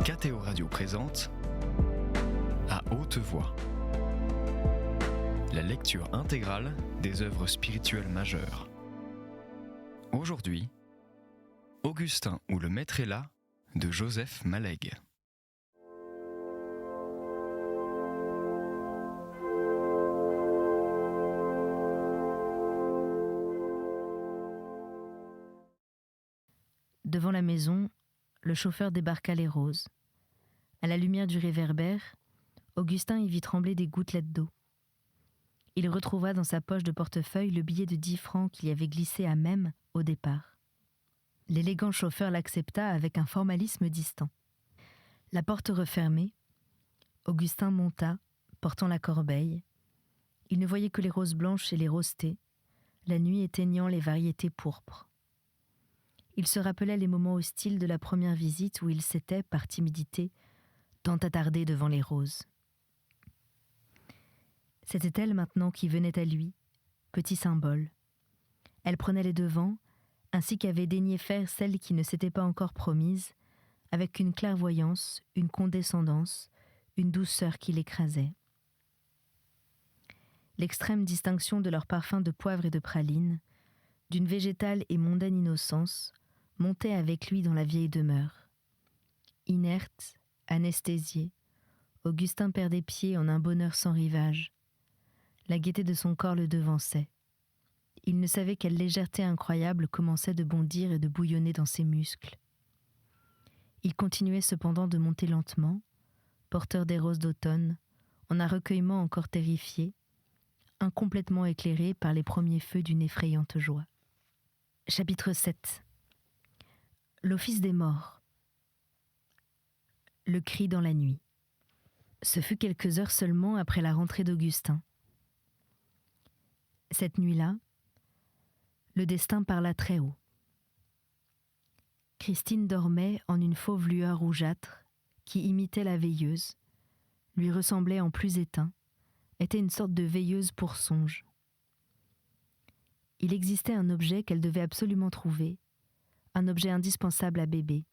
KTO Radio présente À haute voix, la lecture intégrale des œuvres spirituelles majeures. Aujourd'hui, Augustin ou le Maître est là de Joseph Malègue. Devant la maison, le chauffeur débarqua les roses. À la lumière du réverbère, Augustin y vit trembler des gouttelettes d'eau. Il retrouva dans sa poche de portefeuille le billet de 10 francs qu'il y avait glissé à même au départ. L'élégant chauffeur l'accepta avec un formalisme distant. La porte refermée, Augustin monta, portant la corbeille. Il ne voyait que les roses blanches et les rosетées, la nuit éteignant les variétés pourpres. Il se rappelait les moments hostiles de la première visite où il s'était, par timidité, tant attardé devant les roses. C'était elle maintenant qui venait à lui, petit symbole. Elle prenait les devants, ainsi qu'avait daigné faire celle qui ne s'était pas encore promise, avec une clairvoyance, une condescendance, une douceur qui l'écrasait. L'extrême distinction de leur parfum de poivre et de praline, d'une végétale et mondaine innocence, montait avec lui dans la vieille demeure. Inerte, anesthésié, Augustin perdait pied en un bonheur sans rivage. La gaieté de son corps le devançait. Il ne savait quelle légèreté incroyable commençait de bondir et de bouillonner dans ses muscles. Il continuait cependant de monter lentement, porteur des roses d'automne, en un recueillement encore terrifié, incomplètement éclairé par les premiers feux d'une effrayante joie. Chapitre 7. L'office des morts. Le cri dans la nuit. Ce fut quelques heures seulement après la rentrée d'Augustin. Cette nuit-là, le destin parla très haut. Christine dormait en une fauve lueur rougeâtre qui imitait la veilleuse, lui ressemblait en plus éteint, était une sorte de veilleuse pour songe. Il existait un objet qu'elle devait absolument trouver, un objet indispensable à bébé.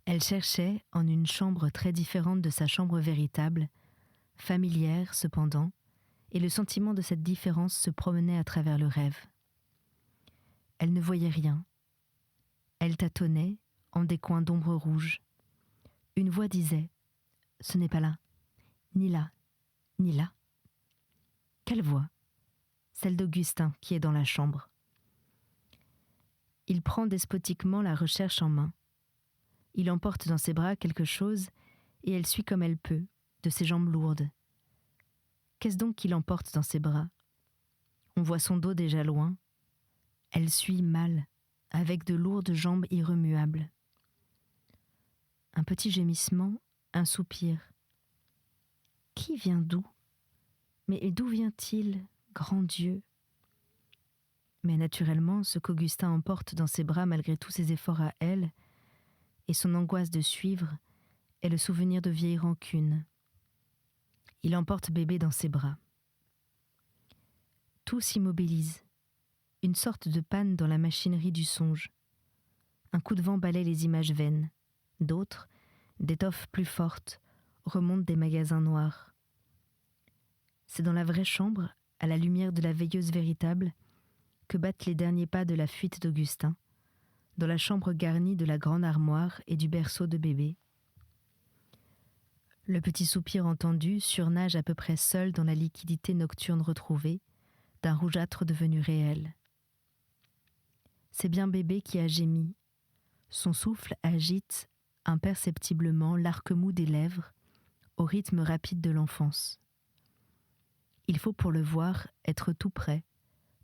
Elle cherchait, en une chambre très différente de sa chambre véritable, familière cependant, et le sentiment de cette différence se promenait à travers le rêve. Elle ne voyait rien. Elle tâtonnait en des coins d'ombre rouge. Une voix disait « Ce n'est pas là, ni là, ni là ». Quelle voix ? Celle d'Augustin qui est dans la chambre. Il prend despotiquement la recherche en main. Il emporte dans ses bras quelque chose et elle suit comme elle peut, de ses jambes lourdes. Qu'est-ce donc qu'il emporte dans ses bras ? On voit son dos déjà loin. Elle suit mal, avec de lourdes jambes irremuables. Un petit gémissement, un soupir. Qui vient d'où ? Mais d'où vient-il, grand Dieu ? Mais naturellement, ce qu'Augustin emporte dans ses bras malgré tous ses efforts à elle, et son angoisse de suivre, est le souvenir de vieilles rancunes. Il emporte bébé dans ses bras. Tout s'immobilise. Une sorte de panne dans la machinerie du songe. Un coup de vent balaie les images vaines. D'autres, d'étoffes plus fortes, remontent des magasins noirs. C'est dans la vraie chambre, à la lumière de la veilleuse véritable, que battent les derniers pas de la fuite d'Augustin, dans la chambre garnie de la grande armoire et du berceau de bébé. Le petit soupir entendu surnage à peu près seul dans la liquidité nocturne retrouvée, d'un rougeâtre devenu réel. C'est bien bébé qui a gémi. Son souffle agite imperceptiblement l'arc mou des lèvres, au rythme rapide de l'enfance. Il faut pour le voir être tout près,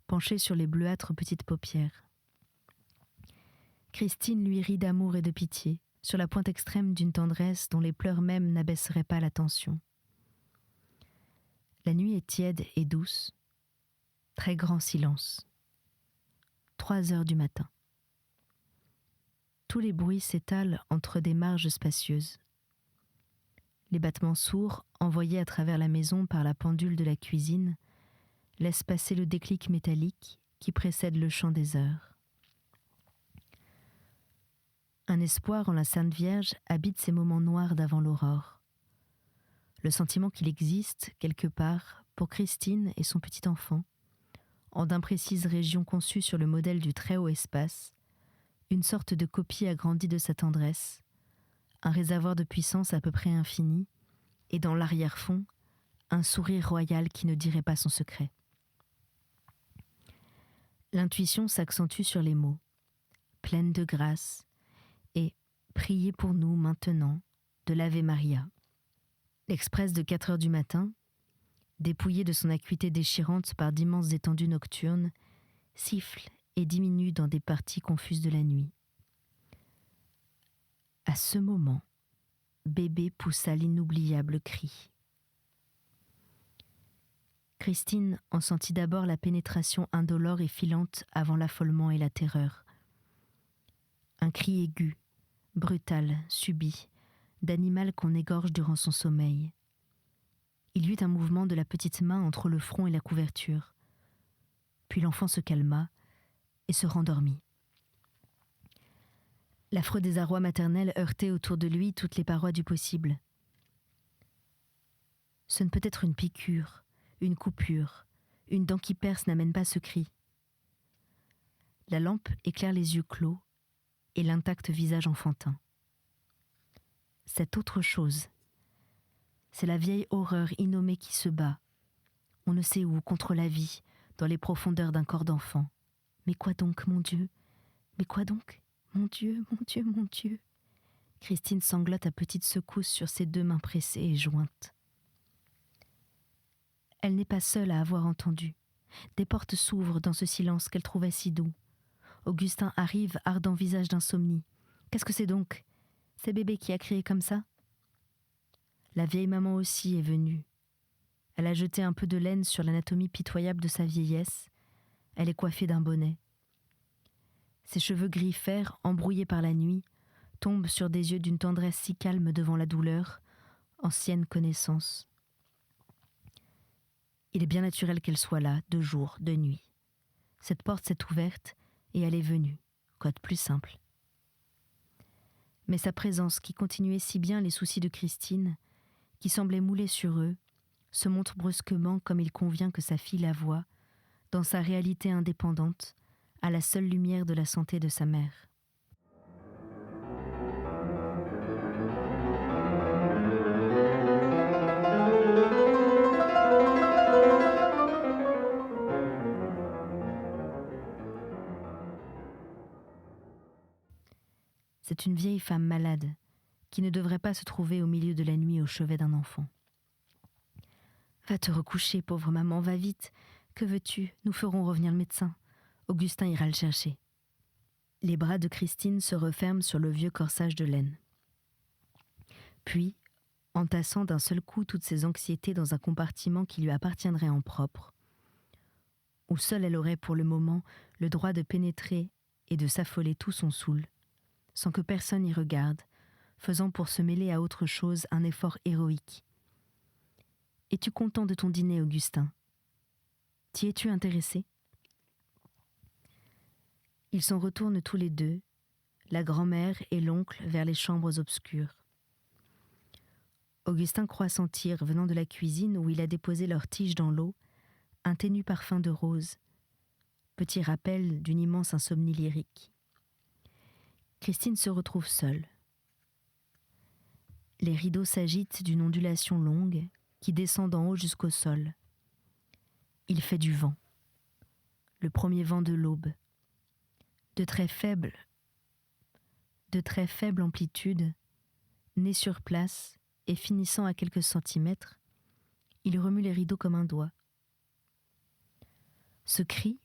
penché sur les bleuâtres petites paupières. Christine lui rit d'amour et de pitié, sur la pointe extrême d'une tendresse dont les pleurs même n'abaisseraient pas la tension. La nuit est tiède et douce. Très grand silence. 3 heures du matin. Tous les bruits s'étalent entre des marges spacieuses. Les battements sourds, envoyés à travers la maison par la pendule de la cuisine, laissent passer le déclic métallique qui précède le chant des heures. Un espoir en la Sainte Vierge habite ces moments noirs d'avant l'aurore. Le sentiment qu'il existe, quelque part, pour Christine et son petit enfant, en d'imprécises régions conçues sur le modèle du très haut espace, une sorte de copie agrandie de sa tendresse, un réservoir de puissance à peu près infini, et dans l'arrière-fond, un sourire royal qui ne dirait pas son secret. L'intuition s'accentue sur les mots, pleine de grâce, et « priez pour nous maintenant » de l'Ave Maria. L'Express de 4 heures du matin, dépouillé de son acuité déchirante par d'immenses étendues nocturnes, siffle et diminue dans des parties confuses de la nuit. À ce moment, bébé poussa l'inoubliable cri. Christine en sentit d'abord la pénétration indolore et filante avant l'affolement et la terreur. Un cri aigu, brutal, subit, d'animal qu'on égorge durant son sommeil. Il y eut un mouvement de la petite main entre le front et la couverture. Puis l'enfant se calma et se rendormit. L'affreux désarroi maternel heurtait autour de lui toutes les parois du possible. Ce ne peut être une piqûre, une coupure, une dent qui perce n'amène pas ce cri. La lampe éclaire les yeux clos et l'intact visage enfantin. Cette autre chose, c'est la vieille horreur innommée qui se bat, on ne sait où, contre la vie, dans les profondeurs d'un corps d'enfant. Mais quoi donc, mon Dieu ? Mais quoi donc ? Mon Dieu, mon Dieu, mon Dieu ! Christine sanglote à petites secousses sur ses 2 mains pressées et jointes. Elle n'est pas seule à avoir entendu. Des portes s'ouvrent dans ce silence qu'elle trouvait si doux. Augustin arrive, ardent visage d'insomnie. Qu'est-ce que c'est donc ? C'est bébé qui a crié comme ça ? La vieille maman aussi est venue. Elle a jeté un peu de laine sur l'anatomie pitoyable de sa vieillesse. Elle est coiffée d'un bonnet. Ses cheveux gris fer, embrouillés par la nuit, tombent sur des yeux d'une tendresse si calme devant la douleur, ancienne connaissance. Il est bien naturel qu'elle soit là, de jour, de nuit. Cette porte s'est ouverte et elle est venue, quoi de plus simple. Mais sa présence, qui continuait si bien les soucis de Christine, qui semblait mouler sur eux, se montre brusquement comme il convient que sa fille la voie, dans sa réalité indépendante, à la seule lumière de la santé de sa mère. C'est une vieille femme malade, qui ne devrait pas se trouver au milieu de la nuit au chevet d'un enfant. « Va te recoucher, pauvre maman, va vite. Que veux-tu ? Nous ferons revenir le médecin. Augustin ira le chercher. » Les bras de Christine se referment sur le vieux corsage de laine. Puis, entassant d'un seul coup toutes ses anxiétés dans un compartiment qui lui appartiendrait en propre, où seule elle aurait pour le moment le droit de pénétrer et de s'affoler tout son soul, sans que personne y regarde, faisant pour se mêler à autre chose un effort héroïque. « Es-tu content de ton dîner, Augustin ? T'y es-tu intéressé ?» Ils s'en retournent tous les deux, la grand-mère et l'oncle vers les chambres obscures. Augustin croit sentir, venant de la cuisine où il a déposé leur tige dans l'eau, un ténu parfum de rose, petit rappel d'une immense insomnie lyrique. Christine se retrouve seule. Les rideaux s'agitent d'une ondulation longue qui descend d'en haut jusqu'au sol. Il fait du vent, le premier vent de l'aube, de très faible amplitude, né sur place et finissant à quelques centimètres, il remue les rideaux comme un doigt. Ce cri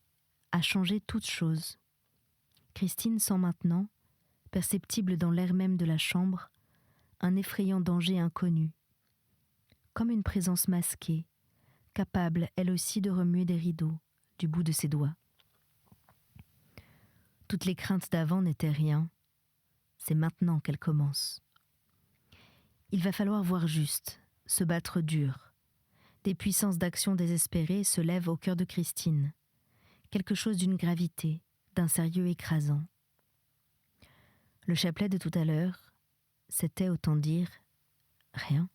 a changé toute chose. Christine sent maintenant, perceptible dans l'air même de la chambre, un effrayant danger inconnu, comme une présence masquée, capable elle aussi de remuer des rideaux du bout de ses doigts. Toutes les craintes d'avant n'étaient rien, c'est maintenant qu'elles commencent. Il va falloir voir juste, se battre dur. Des puissances d'action désespérées se lèvent au cœur de « quelque chose d'une gravité, d'un sérieux écrasant. Le chapelet de tout à l'heure, c'était, autant dire, rien.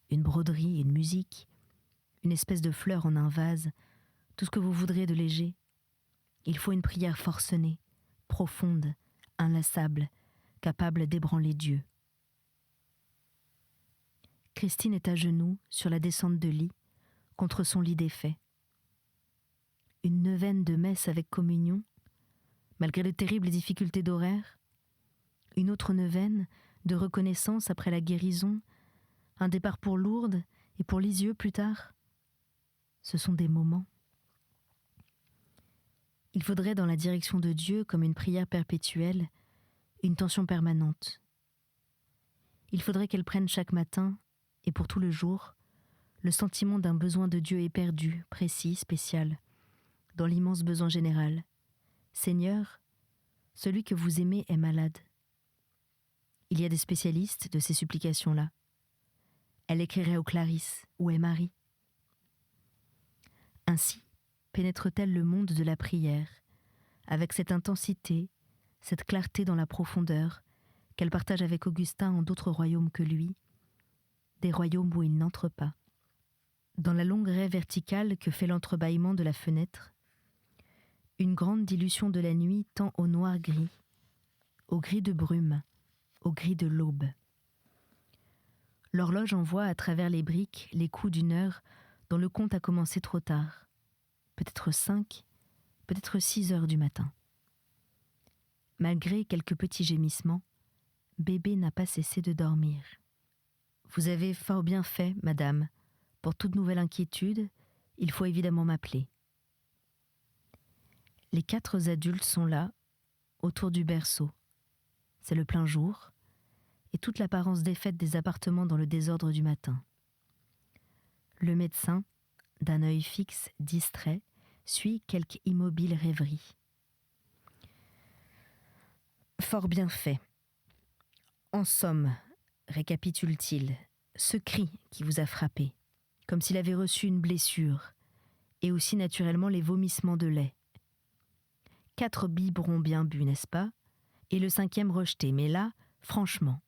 Une broderie, une musique, une espèce de fleur en un vase, tout ce que vous voudrez de léger. Il faut une prière forcenée, profonde, inlassable, capable d'ébranler Dieu. Christine est à genoux sur la descente de lit, contre son lit défait. Une neuvaine de messe avec communion, malgré de terribles difficultés d'horaire. Une autre neuvaine de reconnaissance après la guérison, un départ pour Lourdes et pour Lisieux plus tard. Ce sont des moments. Il faudrait dans la direction de Dieu, comme une prière perpétuelle, une tension permanente. Il faudrait qu'elle prenne chaque matin, et pour tout le jour, le sentiment d'un besoin de Dieu éperdu, précis, spécial, dans l'immense besoin général. Seigneur, celui que vous aimez est malade. Il y a des spécialistes de ces supplications-là. Elle écrirait aux Clarisse, où est Marie. Ainsi pénètre-t-elle le monde de la prière, avec cette intensité, cette clarté dans la profondeur, qu'elle partage avec Augustin en d'autres royaumes que lui, des royaumes où il n'entre pas. Dans la longue raie verticale que fait l'entrebâillement de la fenêtre, une grande dilution de la nuit tend au noir gris, au gris de brume, au gris de l'aube. L'horloge envoie à travers les briques les coups d'une heure dont le compte a commencé trop tard. Peut-être 5, peut-être 6 heures du matin. Malgré quelques petits gémissements, bébé n'a pas cessé de dormir. Vous avez fort bien fait, madame. Pour toute nouvelle inquiétude, il faut évidemment m'appeler. Les 4 adultes sont là, autour du berceau. C'est le plein jour, et toute l'apparence défaite des appartements dans le désordre du matin. Le médecin, d'un œil fixe, distrait, suit quelque immobile rêverie. Fort bien fait. En somme, récapitule-t-il, ce cri qui vous a frappé, comme s'il avait reçu une blessure, et aussi naturellement les vomissements de lait. 4 biberons bien bu, n'est-ce pas? Et le 5e rejeté, mais là, franchement,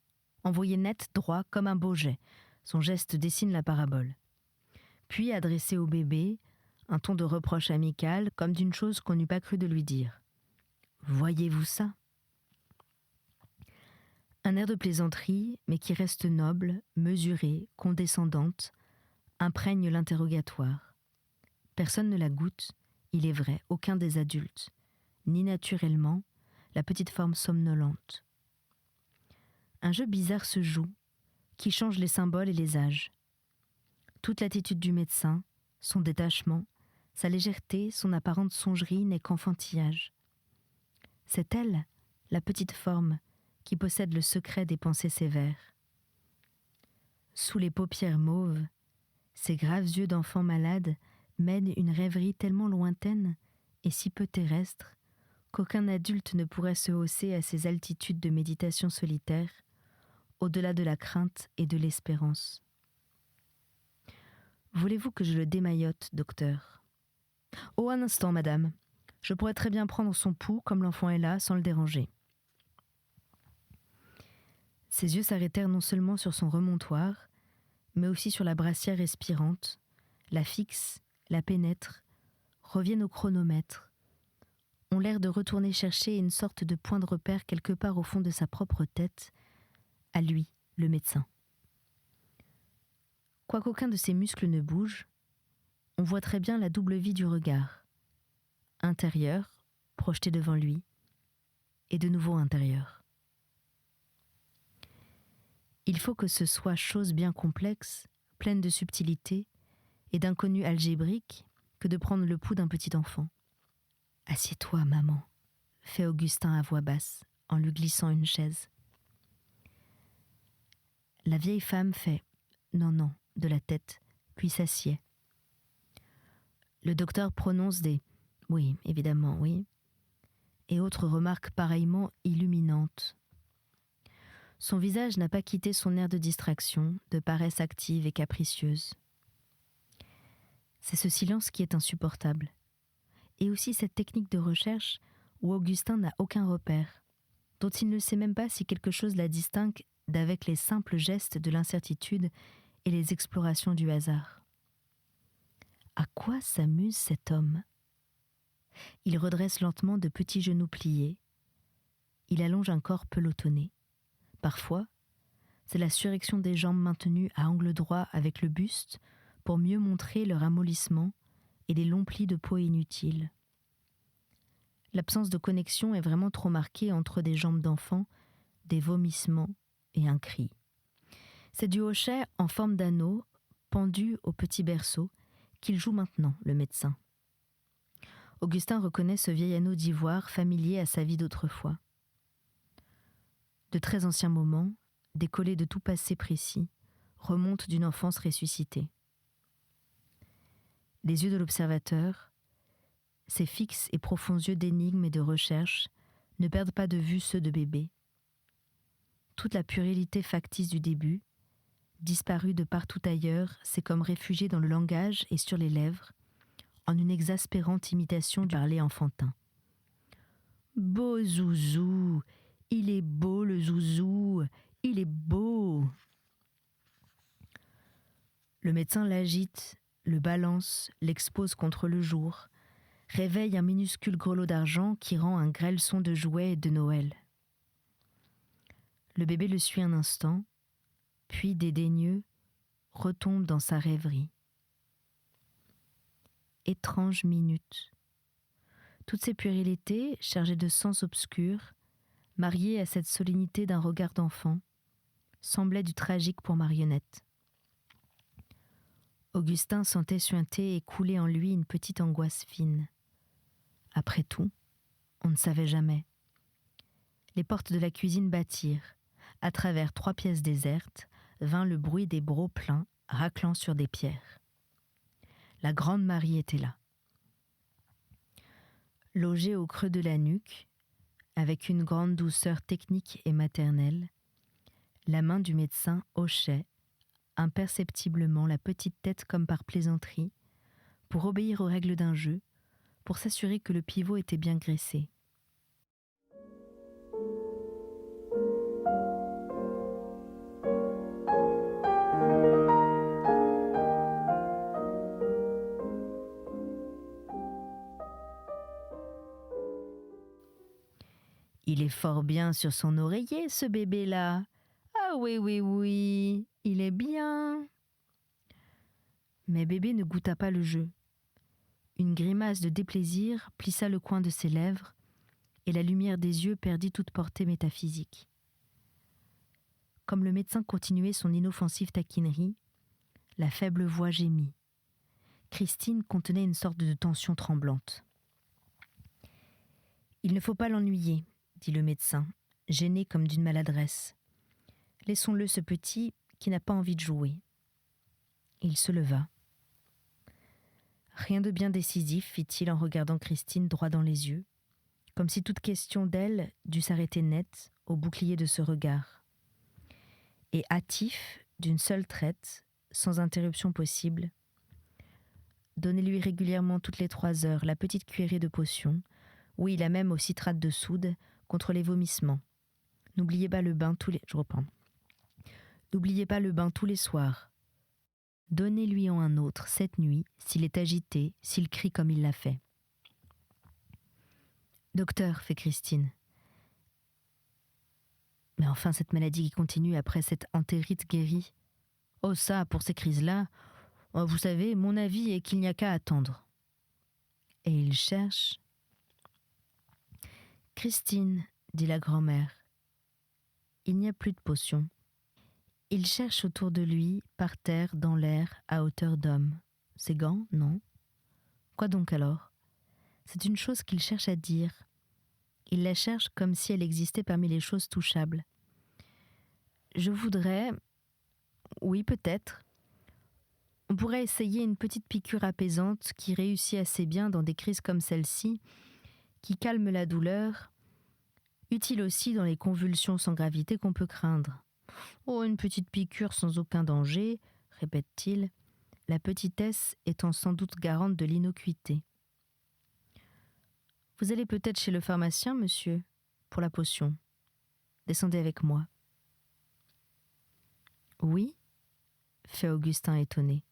envoyé net, droit, comme un beau jet. Son geste dessine la parabole. Puis adressé au bébé, un ton de reproche amical, comme d'une chose qu'on n'eût pas cru de lui dire. « Voyez-vous ça ?» Un air de plaisanterie, mais qui reste noble, mesurée, condescendante, imprègne l'interrogatoire. Personne ne la goûte, il est vrai, aucun des adultes, ni naturellement, la petite forme somnolente. Un jeu bizarre se joue, qui change les symboles et les âges. Toute l'attitude du médecin, son détachement, sa légèreté, son apparente songerie n'est qu'enfantillage. C'est elle, la petite forme, qui possède le secret des pensées sévères. Sous les paupières mauves, ses graves yeux d'enfant malade mènent une rêverie tellement lointaine et si peu terrestre qu'aucun adulte ne pourrait se hausser à ces altitudes de méditation solitaire, au-delà de la crainte et de l'espérance. Voulez-vous que je le démaillote, docteur ? Oh, un instant, madame. Je pourrais très bien prendre son pouls, comme l'enfant est là, sans le déranger. Ses yeux s'arrêtèrent non seulement sur son remontoir, mais aussi sur la brassière respirante, la fixent, la pénètrent, reviennent au chronomètre, ont l'air de retourner chercher une sorte de point de repère quelque part au fond de sa propre tête, à lui, le médecin. Quoiqu'aucun de ses muscles ne bouge, on voit très bien la double vie du regard. Intérieur, projeté devant lui, et de nouveau intérieur. Il faut que ce soit chose bien complexe, pleine de subtilité et d'inconnus algébriques que de prendre le pouls d'un petit enfant. « Assieds-toi, maman », fait Augustin à voix basse, en lui glissant une chaise. La vieille femme fait « non, non » de la tête, puis s'assied. Le docteur prononce des « oui, évidemment, oui », et autres remarques pareillement illuminantes. Son visage n'a pas quitté son air de distraction, de paresse active et capricieuse. C'est ce silence qui est insupportable, et aussi cette technique de recherche où Augustin n'a aucun repère, dont il ne sait même pas si quelque chose la distingue d'avec les simples gestes de l'incertitude et les explorations du hasard. À quoi s'amuse cet homme ? Il redresse lentement de petits genoux pliés. Il allonge un corps pelotonné. Parfois, c'est la surérection des jambes maintenues à angle droit avec le buste pour mieux montrer leur amollissement et les longs plis de peau inutiles. L'absence de connexion est vraiment trop marquée entre des jambes d'enfant, des vomissements et un cri. C'est du hochet en forme d'anneau, pendu au petit berceau, qu'il joue maintenant, le médecin. Augustin reconnaît ce vieil anneau d'ivoire familier à sa vie d'autrefois. De très anciens moments, décollés de tout passé précis, remontent d'une enfance ressuscitée. Les yeux de l'observateur, ces fixes et profonds yeux d'énigme et de recherche, ne perdent pas de vue ceux de bébé. Toute la puérilité factice du début, disparue de partout ailleurs, s'est comme réfugiée dans le langage et sur les lèvres, en une exaspérante imitation du parler enfantin. Beau zouzou, il est beau le zouzou, il est beau. Le médecin l'agite, le balance, l'expose contre le jour, réveille un minuscule grelot d'argent qui rend un grêle son de jouet et de Noël. Le bébé le suit un instant, puis dédaigneux, retombe dans sa rêverie. Étrange minute. Toutes ces puérilités, chargées de sens obscurs, mariées à cette solennité d'un regard d'enfant, semblaient du tragique pour marionnette. Augustin sentait suinter et couler en lui une petite angoisse fine. Après tout, on ne savait jamais. Les portes de la cuisine battirent. À travers 3 pièces désertes, vint le bruit des brocs pleins, raclant sur des pierres. La grande Marie était là. Logée au creux de la nuque, avec une grande douceur technique et maternelle, la main du médecin hochait imperceptiblement la petite tête comme par plaisanterie, pour obéir aux règles d'un jeu, pour s'assurer que le pivot était bien graissé. Il est fort bien sur son oreiller, ce bébé-là. Ah oui, oui, oui, il est bien. Mais bébé ne goûta pas le jeu. Une grimace de déplaisir plissa le coin de ses lèvres, et la lumière des yeux perdit toute portée métaphysique. Comme le médecin continuait son inoffensive taquinerie, la faible voix gémit. Christine contenait une sorte de tension tremblante. « Il ne faut pas l'ennuyer, » dit le médecin, gêné comme d'une maladresse. « Laissons-le, ce petit qui n'a pas envie de jouer. » Il se leva. « Rien de bien décisif, fit-il en regardant Christine droit dans les yeux, comme si toute question d'elle dût s'arrêter net au bouclier de ce regard. Et hâtif, d'une seule traite, sans interruption possible, donnez-lui régulièrement toutes les 3 heures la petite cuillerée de potion, oui, la même au citrate de soude, contre les vomissements. N'oubliez pas le bain tous les... N'oubliez pas le bain tous les soirs. Donnez-lui en un autre cette nuit, s'il est agité, s'il crie comme il l'a fait. Docteur, fait Christine. Mais enfin, cette maladie qui continue après cette entérite guérie. Oh ça, pour ces crises-là, oh, vous savez, mon avis est qu'il n'y a qu'à attendre. Et il cherche... Christine, dit la grand-mère, il n'y a plus de potion. Il cherche autour de lui, par terre, dans l'air, à hauteur d'homme. Ses gants, non? Quoi donc alors? C'est une chose qu'il cherche à dire. Il la cherche comme si elle existait parmi les choses touchables. Je voudrais... Oui, peut-être. On pourrait essayer une petite piqûre apaisante qui réussit assez bien dans des crises comme celle-ci, qui calme la douleur, utile aussi dans les convulsions sans gravité qu'on peut craindre. Oh, une petite piqûre sans aucun danger, répète-t-il, la petitesse étant sans doute garante de l'innocuité. Vous allez peut-être chez le pharmacien, monsieur, pour la potion. descendez avec moi. » »« Oui ?» fait Augustin étonné.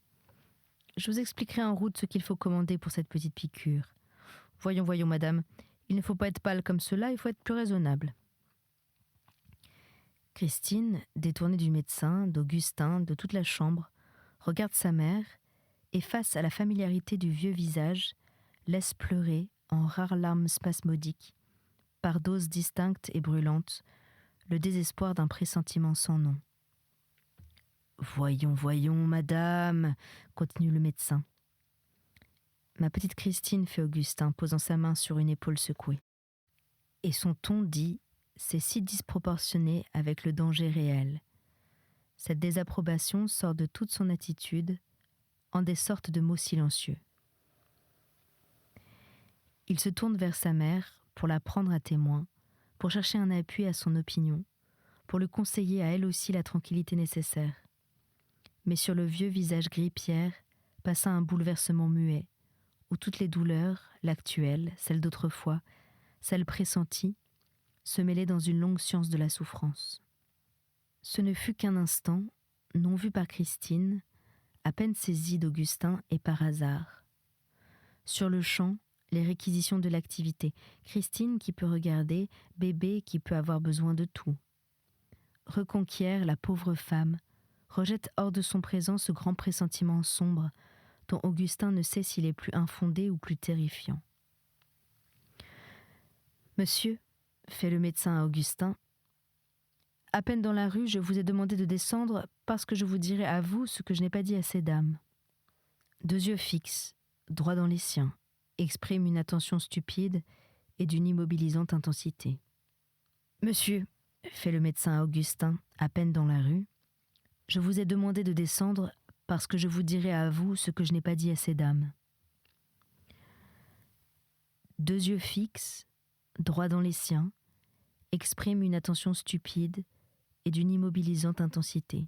« Je vous expliquerai en route ce qu'il faut commander pour cette petite piqûre. Voyons, madame, il ne faut pas être pâle comme cela, il faut être plus raisonnable. » Christine, détournée du médecin, d'Augustin, de toute la chambre, regarde sa mère et, face à la familiarité du vieux visage, laisse pleurer, en rares larmes spasmodiques, par doses distinctes et brûlantes, le désespoir d'un pressentiment sans nom. « Voyons, madame, » continue le médecin. « Ma petite Christine, » fait Augustin, posant sa main sur une épaule secouée. Et son ton dit, c'est si disproportionné avec le danger réel. Cette désapprobation sort de toute son attitude, en des sortes de mots silencieux. Il se tourne vers sa mère pour la prendre à témoin, pour chercher un appui à son opinion, pour lui conseiller à elle aussi la tranquillité nécessaire. Mais sur le vieux visage gris-pierre passa un bouleversement muet, où toutes les douleurs, l'actuelle, celle d'autrefois, celle pressentie, se mêlaient dans une longue science de la souffrance. Ce ne fut qu'un instant, non vu par Christine, à peine saisi d'Augustin et par hasard. Sur le champ, les réquisitions de l'activité. Christine qui peut regarder, bébé qui peut avoir besoin de tout. Reconquiert la pauvre femme, rejette hors de son présent ce grand pressentiment sombre dont Augustin ne sait s'il est plus infondé ou plus terrifiant. « Monsieur, » fait le médecin à Augustin, « à peine dans la rue, je vous ai demandé de descendre parce que je vous dirai à vous ce que je n'ai pas dit à ces dames. » Deux yeux fixes, droits dans les siens, expriment une attention stupide et d'une immobilisante intensité. « Monsieur, » fait le médecin à Augustin, à peine dans la rue, « je vous ai demandé de descendre parce que je vous dirai à vous ce que je n'ai pas dit à ces dames. » Deux yeux fixes, droits dans les siens, expriment une attention stupide et d'une immobilisante intensité.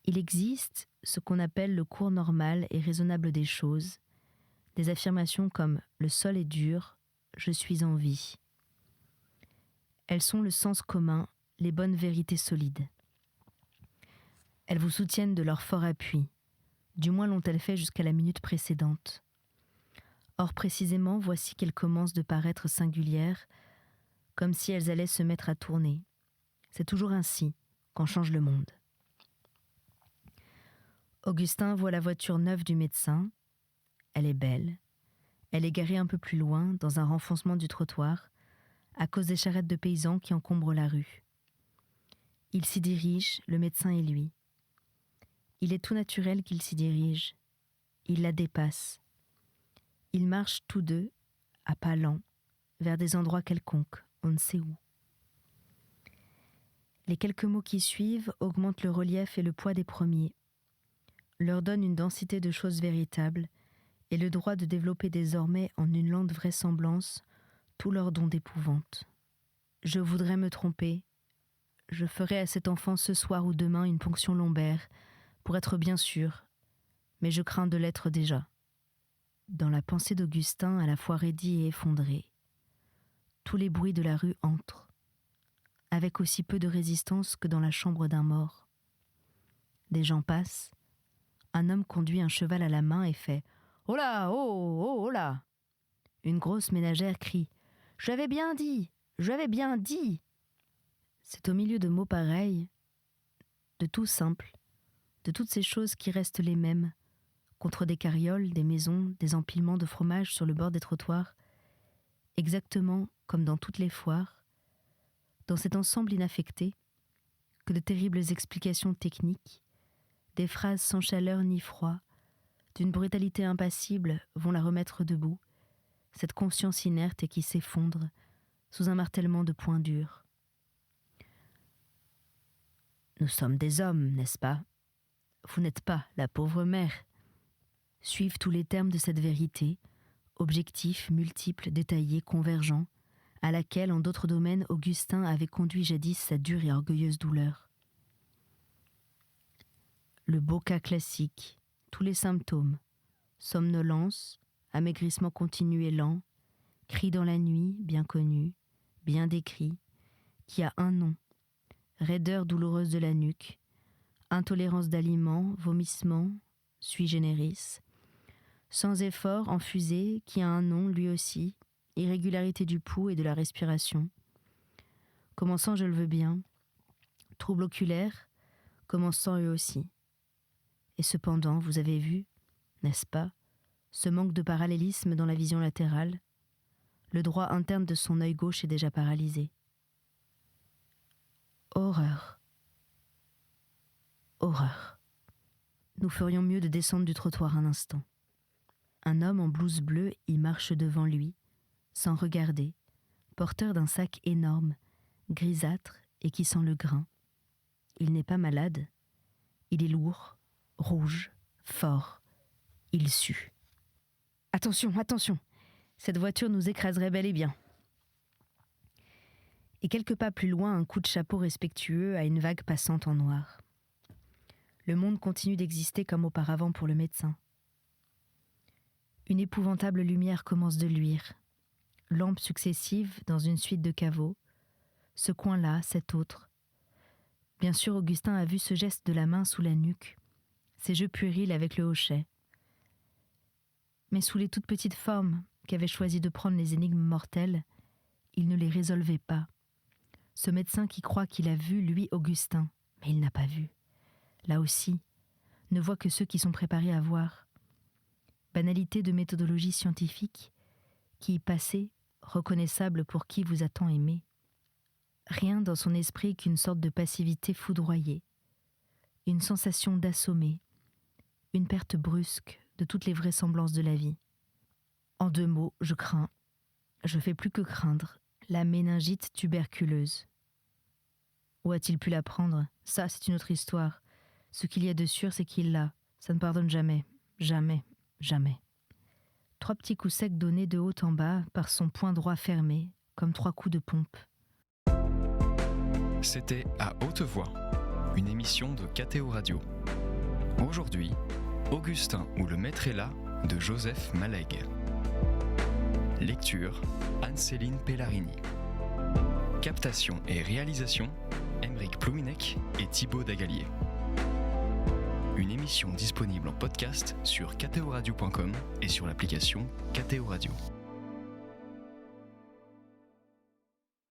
Il existe ce qu'on appelle le cours normal et raisonnable des choses, des affirmations comme « le sol est dur, je suis en vie ». Elles sont le sens commun, les bonnes vérités solides. Elles vous soutiennent de leur fort appui, du moins l'ont-elles fait jusqu'à la minute précédente. Or précisément, voici qu'elles commencent de paraître singulières, comme si elles allaient se mettre à tourner. C'est toujours ainsi quand change le monde. Augustin voit la voiture neuve du médecin. Elle est belle. Elle est garée un peu plus loin, dans un renfoncement du trottoir, à cause des charrettes de paysans qui encombrent la rue. Il s'y dirige, le médecin et lui. Il est tout naturel qu'il s'y dirige. Il la dépasse. Ils marchent tous deux, à pas lents, vers des endroits quelconques, on ne sait où. Les quelques mots qui suivent augmentent le relief et le poids des premiers, leur donnent une densité de choses véritables et le droit de développer désormais en une lente vraisemblance tout leur don d'épouvante. Je voudrais me tromper. Je ferai à cet enfant ce soir ou demain une ponction lombaire, pour être bien sûr, mais je crains de l'être déjà. Dans la pensée d'Augustin, à la fois raidie et effondrée, tous les bruits de la rue entrent, avec aussi peu de résistance que dans la chambre d'un mort. Des gens passent, un homme conduit un cheval à la main et fait « Oh là, oh là !» Une grosse ménagère crie « J'avais bien dit, j'avais bien dit !» C'est au milieu de mots pareils, de tout simple, de toutes ces choses qui restent les mêmes, contre des carrioles, des maisons, des empilements de fromage sur le bord des trottoirs, exactement comme dans toutes les foires, dans cet ensemble inaffecté, que de terribles explications techniques, des phrases sans chaleur ni froid, d'une brutalité impassible vont la remettre debout, cette conscience inerte et qui s'effondre sous un martèlement de poings durs. Nous sommes des hommes, n'est-ce pas ? Vous n'êtes pas la pauvre mère. Suivent tous les termes de cette vérité, objectifs, multiples, détaillés, convergents, à laquelle, en d'autres domaines, Augustin avait conduit jadis sa dure et orgueilleuse douleur. Le beau cas classique, tous les symptômes, somnolence, amaigrissement continu et lent, cris dans la nuit, bien connus, bien décrit, qui a un nom, raideur douloureuse de la nuque, intolérance d'aliments, vomissement, sui generis, sans effort, en fusée, qui a un nom lui aussi, irrégularité du pouls et de la respiration. Commençant, je le veux bien, trouble oculaire, commençant eux aussi. Et cependant, vous avez vu, n'est-ce pas, ce manque de parallélisme dans la vision latérale, le droit interne de son œil gauche est déjà paralysé. Horreur. Horreur. Nous ferions mieux de descendre du trottoir un instant. Un homme en blouse bleue y marche devant lui, sans regarder, porteur d'un sac énorme, grisâtre et qui sent le grain. Il n'est pas malade. Il est lourd, rouge, fort. Il sue. Attention, attention, cette voiture nous écraserait bel et bien. Et quelques pas plus loin, un coup de chapeau respectueux à une vague passante en noir. Le monde continue d'exister comme auparavant pour le médecin. Une épouvantable lumière commence de luire. Lampes successives dans une suite de caveaux. Ce coin-là, cet autre. Bien sûr, Augustin a vu ce geste de la main sous la nuque, ces jeux puérils avec le hochet. Mais sous les toutes petites formes qu'avaient choisi de prendre les énigmes mortelles, il ne les résolvait pas. Ce médecin qui croit qu'il a vu, lui, Augustin, mais il n'a pas vu. Là aussi, ne voit que ceux qui sont préparés à voir. Banalité de méthodologie scientifique qui, passée, reconnaissable pour qui vous a tant aimé. Rien dans son esprit qu'une sorte de passivité foudroyée, une sensation d'assommé, une perte brusque de toutes les vraisemblances de la vie. En 2 mots, je crains, je fais plus que craindre, la méningite tuberculeuse. Où a-t-il pu la prendre ? Ça, c'est une autre histoire. Ce qu'il y a de sûr, c'est qu'il l'a. Ça ne pardonne jamais, jamais, jamais. 3 petits coups secs donnés de haut en bas par son poing droit fermé, comme 3 coups de pompe. C'était À Haute Voix, une émission de KTO Radio. Aujourd'hui, Augustin ou le maître est là de Joseph Malègue. Lecture, Anne-Céline Pellarini. Captation et réalisation, Aymeric Plouminec et Thibaut Dagalier. Une émission disponible en podcast sur ktoradio.com et sur l'application KTO Radio.